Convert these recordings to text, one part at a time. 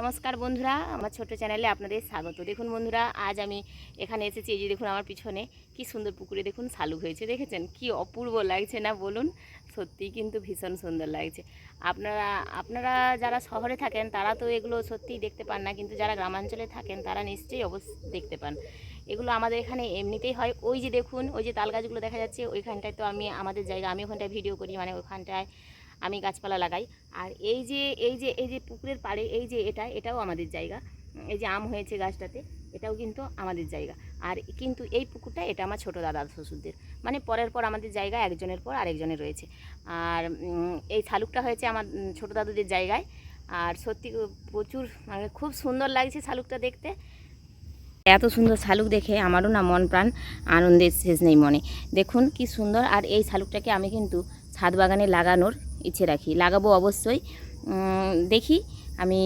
নমস্কার বন্ধুরা, আমার ছোট চ্যানেলে আপনাদের স্বাগত। দেখুন বন্ধুরা, আজ আমি এখানে এসেছি। এই যে দেখুন আমার পিছনে কি সুন্দর পুকুরে দেখুন শালুক হয়েছে, দেখেছেন কি অপূর্ব লাগছে না বলুন? সত্যিই কিন্তু ভীষণ সুন্দর লাগছে। আপনারা আপনারা যারা শহরে থাকেন তারা তো এগুলো সত্যিই দেখতে পান না, কিন্তু যারা গ্রামাঞ্চলে থাকেন তারা নিশ্চয়ই দেখতে পান। এগুলো আমাদের এখানে এমনিতেই হয়। ওই যে দেখুন, ওই যে তাল গাছগুলো দেখা যাচ্ছে, ওইখানটায় তো আমাদের জায়গা, আমি ওখানটায় ভিডিও করি, মানে ওখানটায় আমি গাছপালা লাগাই। আর এই যে পুকুরের পাড়ে এই যে এটাও আমাদের জায়গা। এই যে আম হয়েছে গাছটাতে, এটাও কিন্তু আমাদের জায়গা। আর কিন্তু এই পুকুরটা এটা আমার ছোটো দাদা শ্বশুরদের, মানে পরের পর আমাদের জায়গা একজনের পর আরেকজনের রয়েছে। আর এই শালুকটা হয়েছে আমার ছোটো দাদুদের জায়গায়। আর সত্যি প্রচুর, মানে খুব সুন্দর লাগছে শালুকটা দেখতে। এত সুন্দর শালুক দেখে আমারও না মন প্রাণ আনন্দের শেষ নেই মনে। দেখুন কি সুন্দর। আর এই শালুকটাকে আমি কিন্তু ছাদ বাগানে লাগানোর ইচ্ছে রাখি, লাগাবো অবশ্যই। দেখি, আমি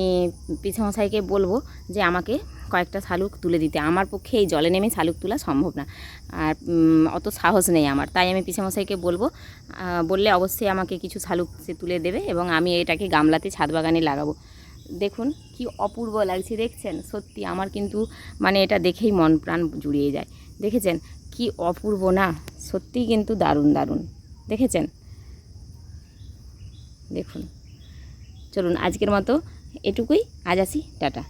পিসমশাইকে বলবো যে আমাকে কয়েকটা শালুক তুলে দিতে। আমার পক্ষে এই জলে নেমে শালুক তোলা সম্ভব না, আর অত সাহস নেই আমার। তাই আমি পিসমশাইকে বলবো, বললে অবশ্যই আমাকে কিছু শালুক সে তুলে দেবে এবং আমি এটাকে গামলাতে ছাদ বাগানে লাগাবো। দেখুন কি অপূর্ব লাগছে, দেখছেন? সত্যি আমার কিন্তু মানে এটা দেখেই মন প্রাণ জুড়িয়ে যায়। দেখেছেন কি অপূর্ব না? সত্যিই কিন্তু দারুণ দারুণ, দেখেছেন? দেখুন, চলুন আজকের মতো এটুকুই। আজ আসি, টাটা।